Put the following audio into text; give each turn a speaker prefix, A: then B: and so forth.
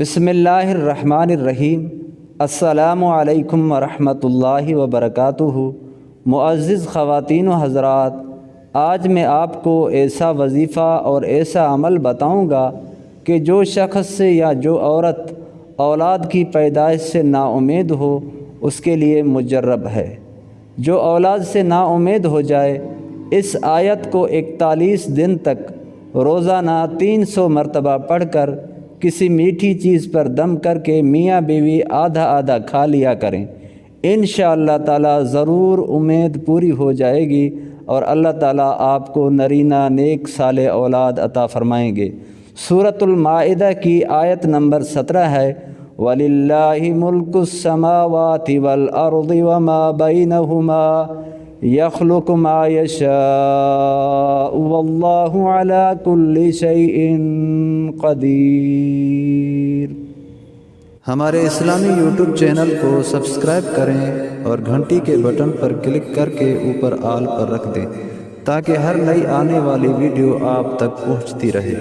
A: بسم اللہ الرحمن الرحیم۔ السلام علیکم ورحمۃ اللہ وبرکاتہ۔ معزز خواتین و حضرات، آج میں آپ کو ایسا وظیفہ اور ایسا عمل بتاؤں گا کہ جو شخص سے یا جو عورت اولاد کی پیدائش سے نا امید ہو اس کے لیے مجرب ہے۔ جو اولاد سے نا امید ہو جائے اس آیت کو 41 دن تک روزانہ 300 مرتبہ پڑھ کر کسی میٹھی چیز پر دم کر کے میاں بیوی آدھا آدھا کھا لیا کریں، انشاءاللہ تعالی ضرور امید پوری ہو جائے گی اور اللہ تعالیٰ آپ کو نرینہ نیک صالح اولاد عطا فرمائیں گے۔ سورۃ المائدہ کی آیت نمبر 17 ہے، وَلِلَّهِ مُلْكُ السَّمَاوَاتِ وَالْأَرْضِ وَمَا بَيْنَهُمَا يَخْلُقُ مَا يَشَاءُ وَاللَّهُ عَلَى كُلِّ شَيْءٍ قدیر۔ ہمارے اسلامی یوٹیوب چینل کو سبسکرائب کریں اور گھنٹی کے بٹن پر کلک کر کے اوپر آل پر رکھ دیں تاکہ ہر نئی آنے والی ویڈیو آپ تک پہنچتی رہے۔